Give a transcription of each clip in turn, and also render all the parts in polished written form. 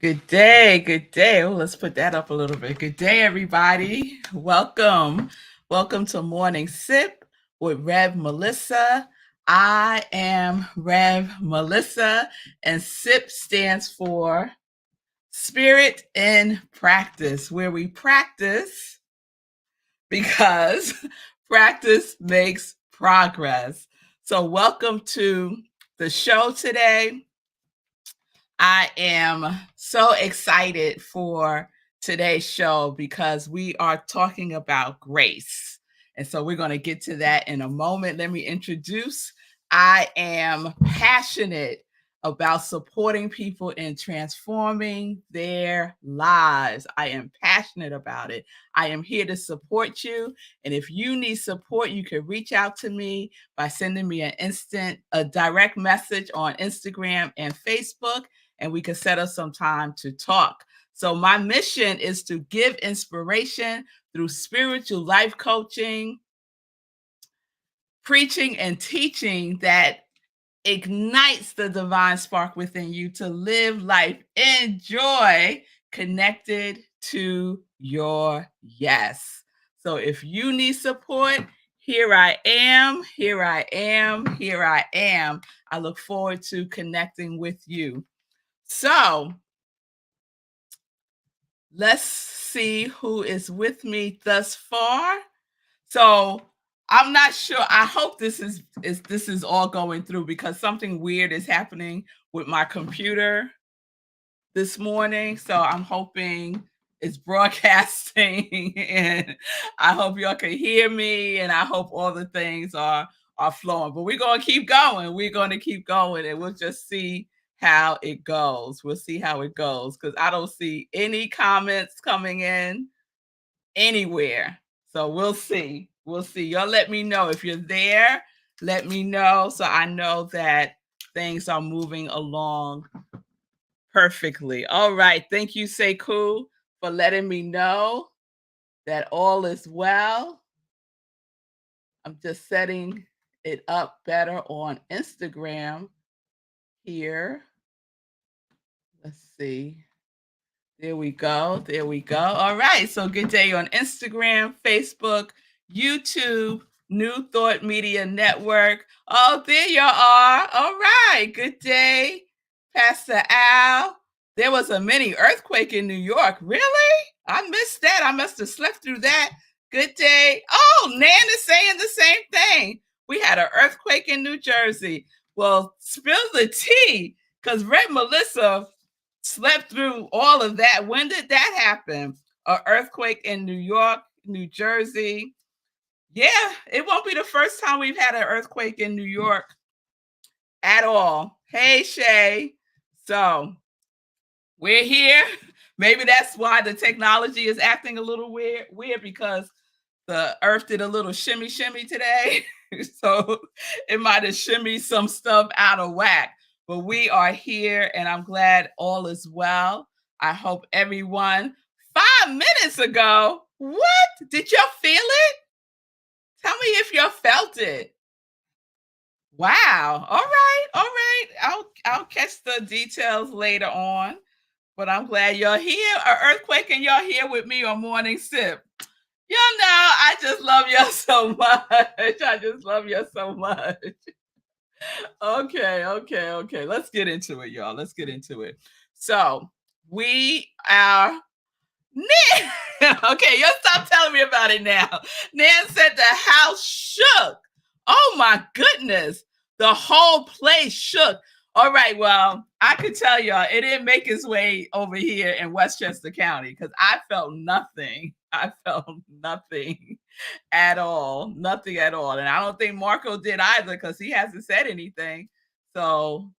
Good day, good day. Oh, let's put that up a little bit. Good day, everybody. Welcome. Welcome to Morning Sip with Rev Melissa. I am Rev Melissa, and SIP stands for Spirit in Practice, where we practice because practice makes progress. So, welcome to the show today. I am so excited for today's show because we are talking about grace. And so we're going to get to that in a moment. Let me introduce. I am passionate about supporting people in transforming their lives. I am passionate about it. I am here to support you. And if you need support, you can reach out to me by sending me a direct message on Instagram and Facebook, and we can set up some time to talk. So my mission is to give inspiration through spiritual life coaching, preaching and teaching that ignites the divine spark within you to live life in joy, connected to your yes. So if you need support, here I am, here I am, here I am. I look forward to connecting with you. So let's see who is with me thus far. So I'm not sure. I hope this is all going through because something weird is happening with my computer this morning. So I'm hoping it's broadcasting and I hope y'all can hear me and I hope all the things are flowing. But we're going to keep going. We're going to keep going and we'll just see how it goes. We'll see how it goes because I don't see any comments coming in anywhere. So we'll see. We'll see. Y'all let me know if you're there. Let me know so I know that things are moving along perfectly. All right. Thank you, Sekou, for letting me know that all is well. I'm just setting it up better on Instagram here. Let's see. There we go. There we go. All right. So good day on Instagram, Facebook, YouTube, New Thought Media Network. Oh, there you are. All right. Good day, Pastor Al. There was a mini earthquake in New York. Really? I missed that. I must have slept through that. Good day. Oh, Nan is saying the same thing. We had an earthquake in New Jersey. Well, spill the tea because Rev Melissa slept through all of that. When did that happen? An earthquake in New York, New Jersey. Yeah, it won't be the first time we've had an earthquake in New York at all. Hey, Shay. So we're here. Maybe that's why the technology is acting a little weird because the earth did a little shimmy today. So it might have shimmied some stuff out of whack. But we are here and I'm glad all is well. I hope everyone 5 minutes ago. What? Did y'all feel it? Tell me if y'all felt it. Wow. All right. All right. I'll catch the details later on. But I'm glad y'all here. An earthquake and y'all here with me on Morning Sip. Y'all know I just love y'all so much. I just love y'all so much. Okay. Let's get into it, y'all. Let's get into it. So we are Nan. Okay, y'all stop telling me about it now. Nan said the house shook. Oh my goodness. The whole place shook. All right, well, I could tell y'all it didn't make its way over here in Westchester County because I felt nothing. I felt nothing at all. Nothing at all. And I don't think Marco did either because he hasn't said anything. So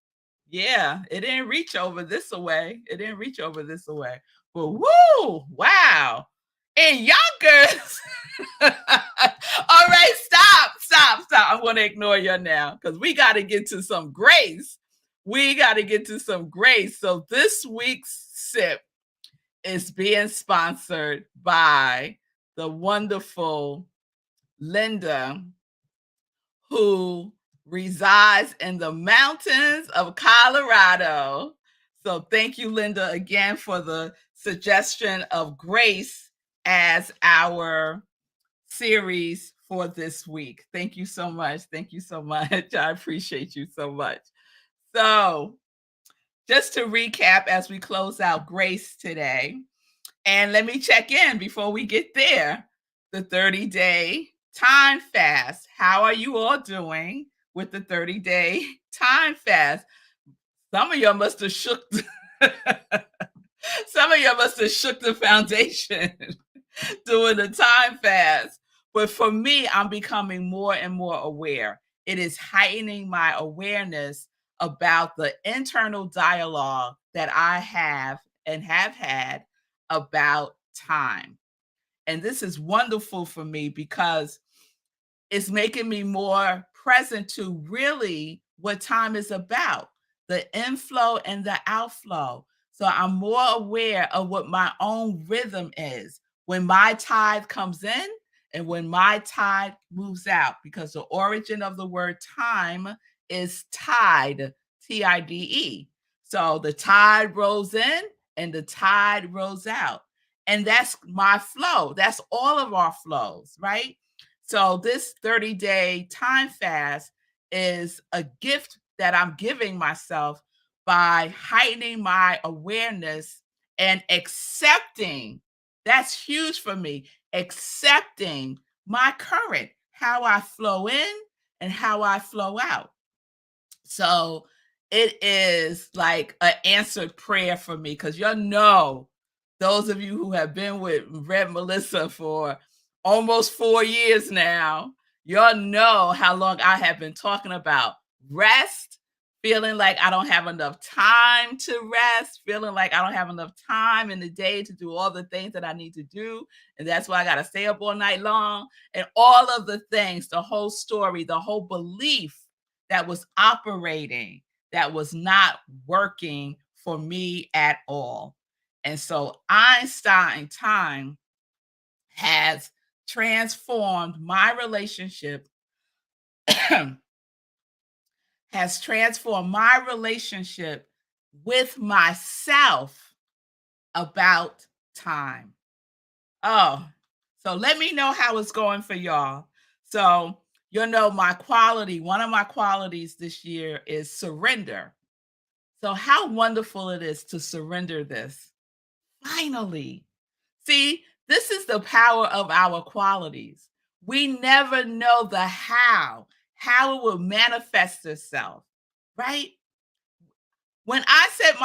yeah, it didn't reach over this away. It didn't reach over this away. But woo, wow. In Yonkers. All right, stop. I'm going to ignore you now because we got to get to some grace. We got to get to some grace. So this week's sip is being sponsored by the wonderful Linda, who resides in the mountains of Colorado. So thank you, Linda, again for the suggestion of grace as our series for this week. Thank you so much. Thank you so much. I appreciate you so much. So, just to recap as we close out grace today, and let me check in before we get there. The 30-day time fast. How are you all doing with the 30-day time fast? Some of y'all must have shook some of y'all must have shook the foundation doing the time fast. But for me, I'm becoming more and more aware. It is heightening my awareness about the internal dialogue that I have and have had about time. And this is wonderful for me because it's making me more present to really what time is about, the inflow and the outflow. So I'm more aware of what my own rhythm is when my tide comes in and when my tide moves out, because the origin of the word time is tide, Tide. So the tide rolls in and the tide rolls out. And that's my flow. That's all of our flows, right? So this 30-day time fast is a gift that I'm giving myself by heightening my awareness and accepting. That's huge for me. Accepting my current, how I flow in and how I flow out. So it is like an answered prayer for me because those of you who have been with Rev Melissa for almost 4 years now, y'all know how long I have been talking about rest, feeling like I don't have enough time to rest, feeling like I don't have enough time in the day to do all the things that I need to do. And that's why I got to stay up all night long and all of the things, the whole story, the whole belief that was operating, that was not working for me at all. And so Einstein time has transformed my relationship, has transformed my relationship with myself about time. Oh, so let me know how it's going for y'all. So, one of my qualities this year is surrender. So, how wonderful it is to surrender this. Finally. See, this is the power of our qualities. We never know how it will manifest itself, right? When I said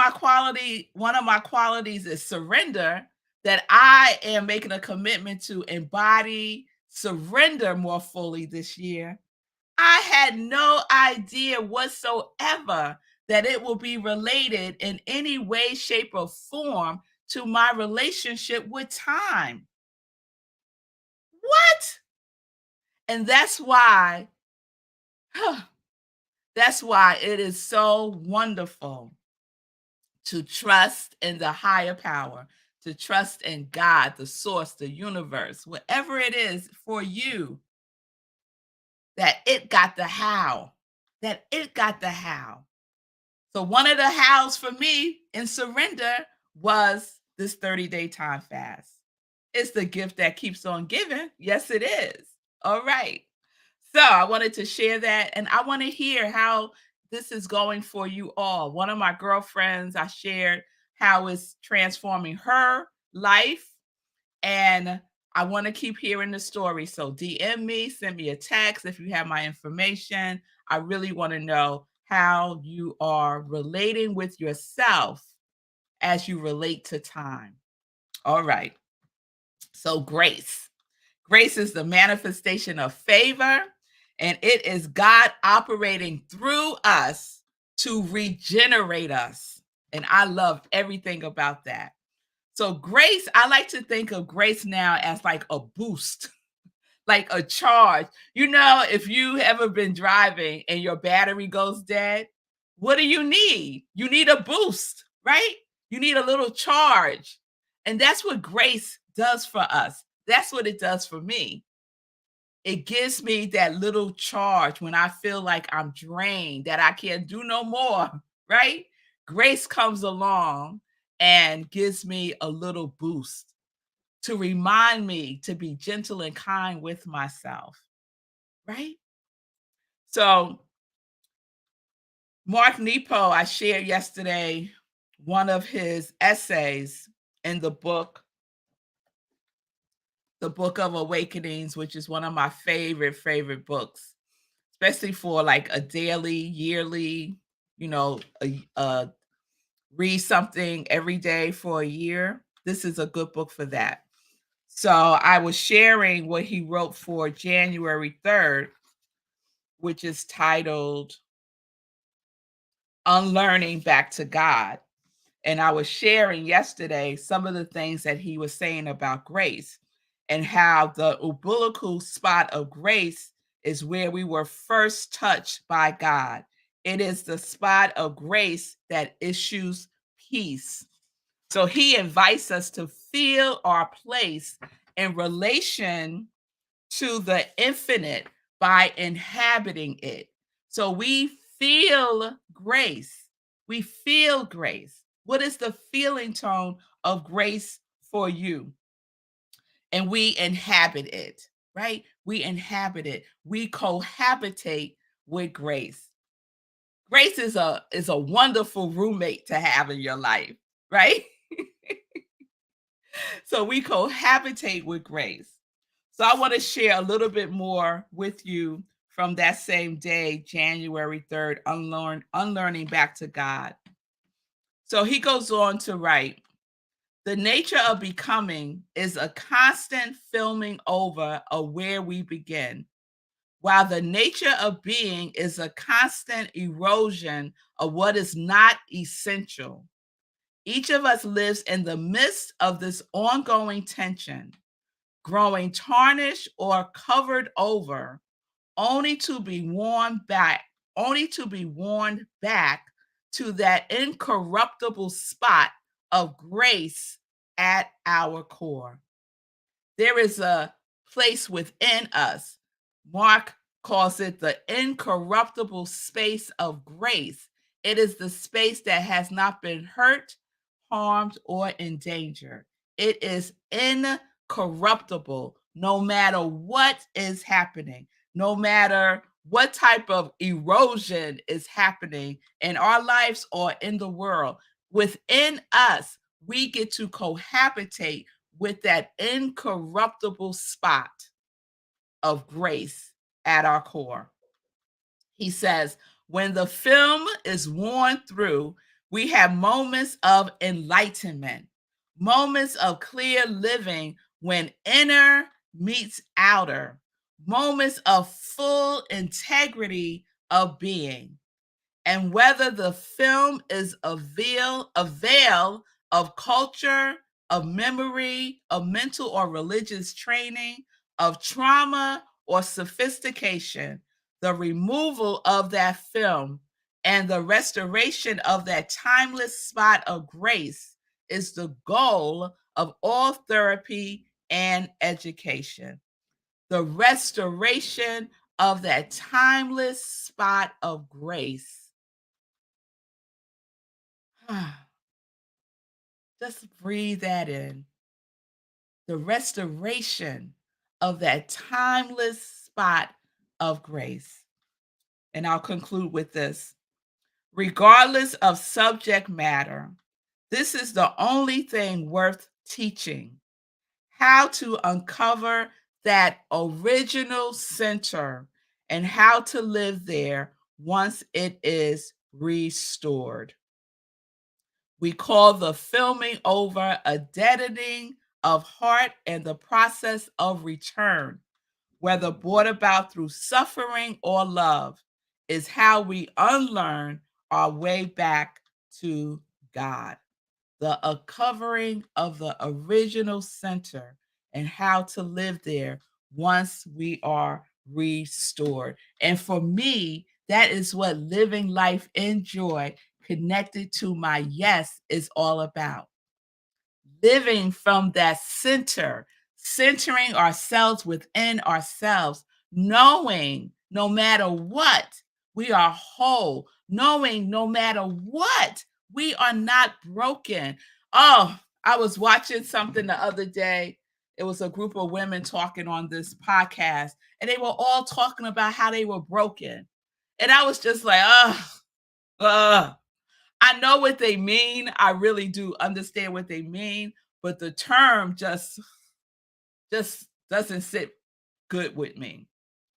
one of my qualities is surrender, that I am making a commitment to embody surrender more fully this year. I had no idea whatsoever that it will be related in any way, shape, or form to my relationship with time. What? And that's why it is so wonderful to trust in the higher power, to trust in God, the source, the universe, whatever it is for you, that it got the how, that it got the how. So one of the hows for me in surrender was this 30-day time fast. It's the gift that keeps on giving. Yes, it is. All right. So I wanted to share that, and I want to hear how this is going for you all. One of my girlfriends, I shared how it's transforming her life, and I want to keep hearing the story. So DM me, send me a text if you have my information. I really want to know how you are relating with yourself as you relate to time. All right. So grace. Grace is the manifestation of favor, and it is God operating through us to regenerate us. And I love everything about that. So grace, I like to think of grace now as like a boost, like a charge. If you ever been driving and your battery goes dead, what do you need? You need a boost, right? You need a little charge. And that's what grace does for us. That's what it does for me. It gives me that little charge when I feel like I'm drained, that I can't do no more, right? grace comes along and gives me a little boost to remind me to be gentle and kind with myself, right? So, Mark Nepo, I shared yesterday one of his essays in the Book of Awakenings, which is one of my favorite books, especially for like a daily, yearly, read something every day for a year. This is a good book for that. So I was sharing what he wrote for January 3rd, which is titled Unlearning Back to God. And I was sharing yesterday some of the things that he was saying about grace and how the umbilical spot of grace is where we were first touched by God. It is the spot of grace that issues peace. So he invites us to feel our place in relation to the infinite by inhabiting it. So we feel grace. We feel grace. What is the feeling tone of grace for you? And we inhabit it, right? We inhabit it. We cohabitate with grace. Grace is a wonderful roommate to have in your life, right? So we cohabitate with grace. So I want to share a little bit more with you from that same day, January 3rd, unlearning back to God. So he goes on to write, the nature of becoming is a constant filming over of where we begin, while the nature of being is a constant erosion of what is not essential. Each of us lives in the midst of this ongoing tension, growing tarnished or covered over, only to be worn back, to that incorruptible spot of grace at our core. There is a place within us. Mark calls it the incorruptible space of grace. It is the space that has not been hurt, harmed, or endangered. It is incorruptible no matter what is happening, no matter what type of erosion is happening in our lives or in the world. Within us, we get to cohabitate with that incorruptible spot of grace at our core. He says, when the film is worn through, we have moments of enlightenment, moments of clear living when inner meets outer, moments of full integrity of being. And whether the film is a veil of culture, of memory, of mental or religious training, of trauma or sophistication, the removal of that film and the restoration of that timeless spot of grace is the goal of all therapy and education. The restoration of that timeless spot of grace. Just breathe that in. The restoration of that timeless spot of grace. And I'll conclude with this. Regardless of subject matter, this is the only thing worth teaching. How to uncover that original center and how to live there once it is restored. We call the filming over a deadening of heart and the process of return, whether brought about through suffering or love, is how we unlearn our way back to God. The uncovering of the original center and how to live there once we are restored. And for me, that is what living life in joy connected to my yes is all about. Living from that center, centering ourselves within ourselves, knowing no matter what, we are whole, knowing no matter what, We are not broken. Oh, I was watching something the other day. It was a group of women talking on this podcast, and they were all talking about how they were broken. And I was just like, ugh. I know what they mean. I really do understand what they mean, but the term just doesn't sit good with me.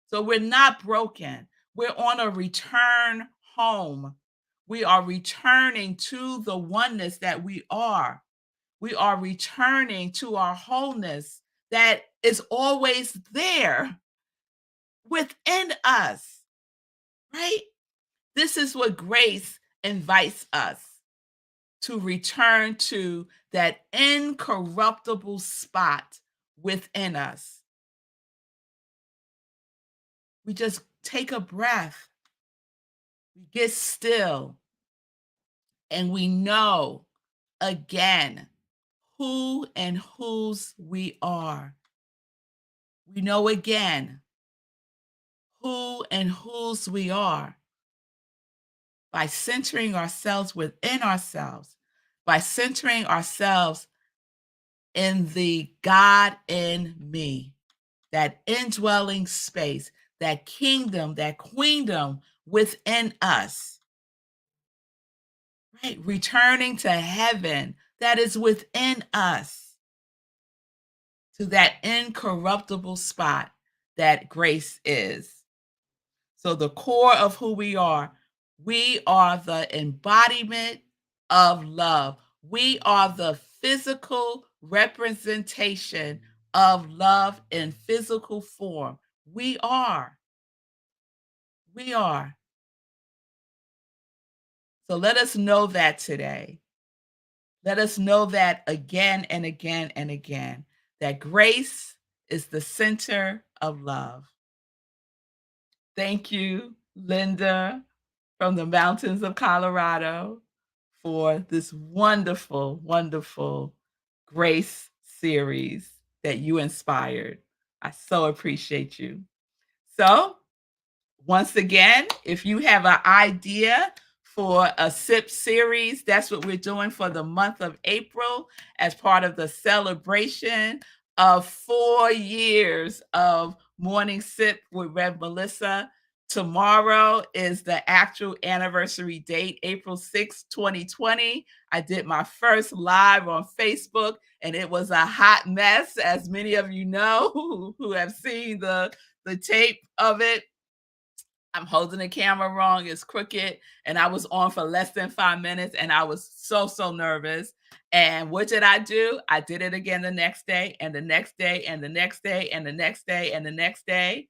So we're not broken. We're on a return home. We are returning to the oneness that we are. We are returning to our wholeness that is always there within us, right? This is what grace invites us to return to, that incorruptible spot within us. We just take a breath, we get still, and we know again who and whose we are. We know again who and whose we are by centering ourselves within ourselves, by centering ourselves in the God in me, that indwelling space, that kingdom, that queendom within us, right? Returning to heaven that is within us, to that incorruptible spot that grace is. So, the core of who we are the embodiment of love. We are the physical representation of love in physical form. We are. We are. So let us know that today. Let us know that again and again and again, that grace is the center of love. Thank you, Linda, from the mountains of Colorado, for this wonderful, wonderful grace series that you inspired. I so appreciate you. So, once again, if you have an idea for a SIP series, that's what we're doing for the month of April as part of the celebration of 4 years of Morning Sip with Rev Melissa. Tomorrow is the actual anniversary date, April 6, 2020. I did my first live on Facebook, and it was a hot mess, as many of you know who have seen the tape of it. I'm holding the camera wrong, it's crooked, and I was on for less than 5 minutes, and I was so nervous. And what did I do? I did it again the next day, and the next day, and the next day, and the next day, and the next day.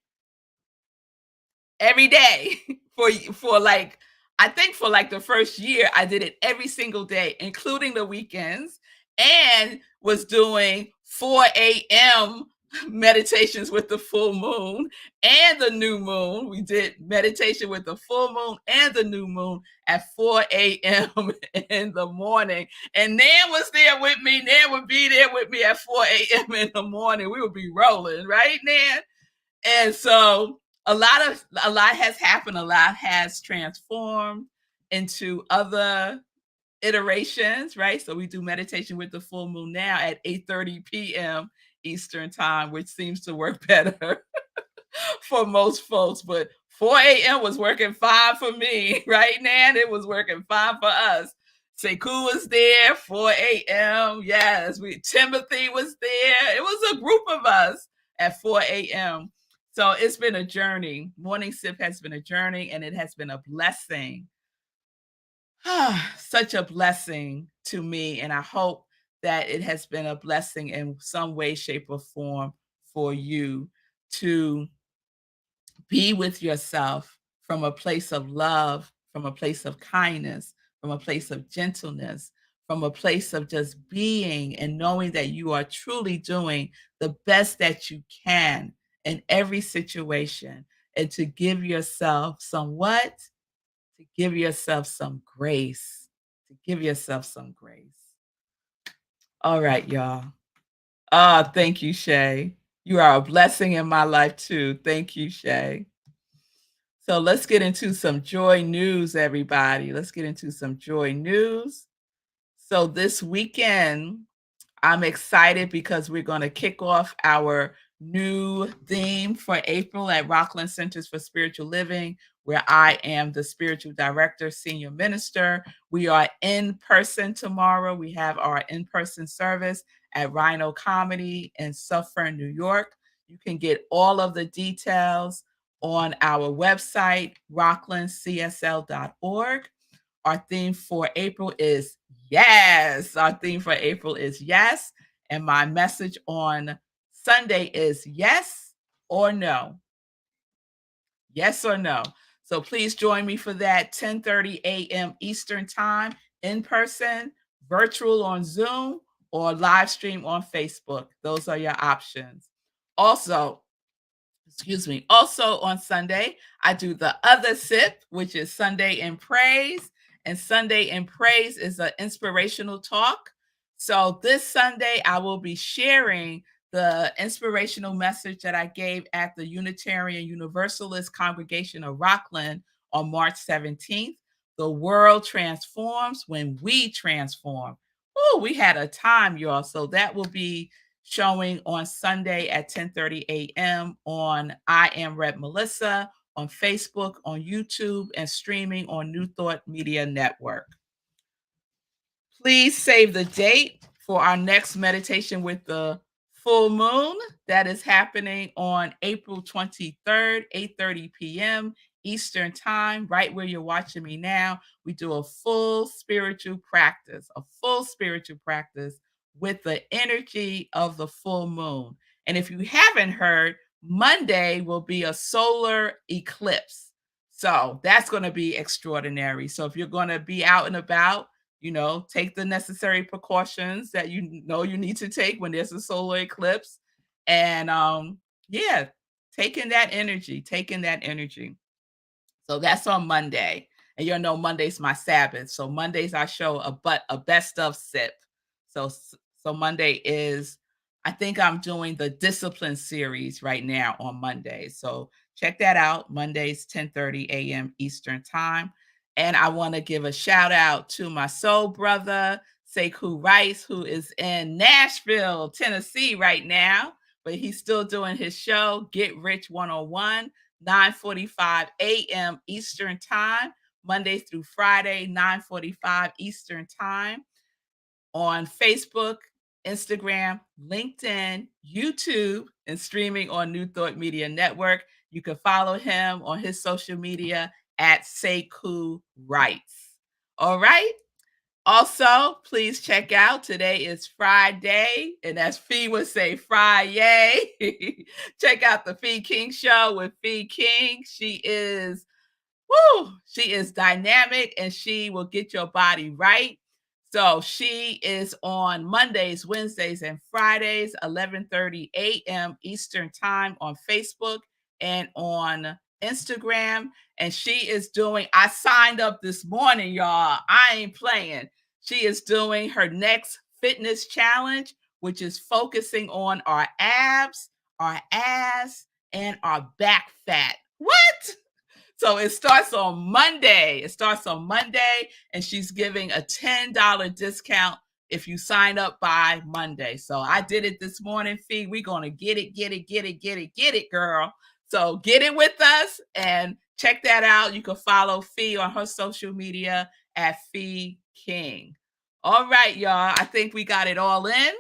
Every day for like, I think for like the first year, I did it every single day, including the weekends, and was doing 4 a.m. meditations with the full moon and the new moon. We did meditation with the full moon and the new moon at 4 a.m. in the morning. And Nan was there with me. Nan would be there with me at 4 a.m. in the morning. We would be rolling, right, Nan? And so a lot has happened, a lot has transformed into other iterations, right? So we do meditation with the full moon now at 8:30 p.m. Eastern time, which seems to work better for most folks. But 4 a.m. was working fine for me, right, Nan? It was working fine for us. Sekou was there, 4 a.m. Yes, Timothy was there. It was a group of us at 4 a.m. So it's been a journey. Morning Sip has been a journey, and it has been a blessing. Such a blessing to me. And I hope that it has been a blessing in some way, shape, or form for you to be with yourself from a place of love, from a place of kindness, from a place of gentleness, from a place of just being and knowing that you are truly doing the best that you can in every situation, and to give yourself some what? To give yourself some grace. To give yourself some grace. All right, y'all. Thank you, Shay. You are a blessing in my life too. Thank you, Shay. So let's get into some joy news, everybody. Let's get into some joy news. So this weekend, I'm excited because we're going to kick off our new theme for April at Rockland Centers for Spiritual Living, where I am the spiritual director, senior minister. We are in person tomorrow. We have our in person service at Rhino Comedy in Suffern, New York. You can get all of the details on our website, rocklandcsl.org. Our theme for April is yes. Our theme for April is yes. And my message on Sunday is yes or no. Yes or no. So please join me for that 10:30 a.m. Eastern Time in person, virtual on Zoom, or live stream on Facebook. Those are your options. Also, excuse me. Also on Sunday, I do the other sip, which is Sunday in Praise. And Sunday in Praise is an inspirational talk. So this Sunday, I will be sharing the inspirational message that I gave at the Unitarian Universalist Congregation of Rockland on March 17th. The world transforms when we transform. Oh, we had a time, y'all. So that will be showing on Sunday at 10:30 a.m. on I Am Rev Melissa, on Facebook, on YouTube, and streaming on New Thought Media Network. Please save the date for our next meditation with the full moon. That is happening on April 23rd, 8:30 p.m. Eastern Time, right where you're watching me now. We do a full spiritual practice, with the energy of the full moon. And if you haven't heard, Monday will be a solar eclipse. So that's going to be extraordinary. So if you're going to be out and about, take the necessary precautions that you know you need to take when there's a solar eclipse. And yeah, taking that energy. So that's on Monday. And Monday's my Sabbath. So Mondays I show a best of sip. So Monday is, I think I'm doing the discipline series right now on Monday. So check that out. Mondays 10:30 a.m. Eastern Time. And I want to give a shout out to my soul brother, Sekou Rice, who is in Nashville, Tennessee right now, but he's still doing his show, Get Rich 101, 9:45 a.m. Eastern Time, Monday through Friday, 9:45 Eastern Time, on Facebook, Instagram, LinkedIn, YouTube, and streaming on New Thought Media Network. You can follow him on his social media at Sekou Rights. All right. Also, please check out, today is Friday, and as Fee would say, Friday. Check out the Fee King Show with Fee King. She is dynamic and she will get your body right. So she is on Mondays, Wednesdays, and Fridays, 11:30 a.m. Eastern Time on Facebook and on Instagram. And she is I signed up this morning, y'all. I ain't playing. She is doing her next fitness challenge, which is focusing on our abs, our ass, and our back fat. What? So it starts on Monday. And she's giving a $10 discount if you sign up by Monday. So I did it this morning, Fee. We're going to get it, girl. So get it with us and check that out. You can follow Fee on her social media at Fee King. All right, y'all. I think we got it all in.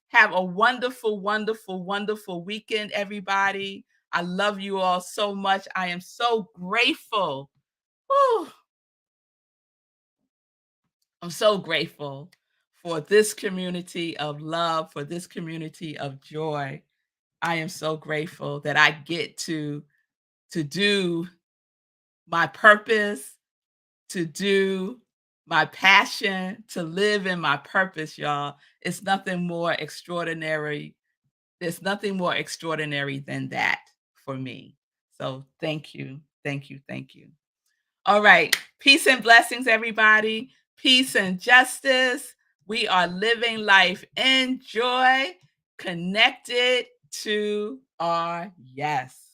Have a wonderful, wonderful, wonderful weekend, everybody. I love you all so much. I am so grateful. Whew. I'm so grateful for this community of love, for this community of joy. I am so grateful that I get to do my purpose, to do my passion, to live in my purpose, y'all. It's nothing more extraordinary. There's nothing more extraordinary than that for me. So thank you. Thank you. Thank you. All right. Peace and blessings, everybody. Peace and justice. We are living life in joy, connected to our yes.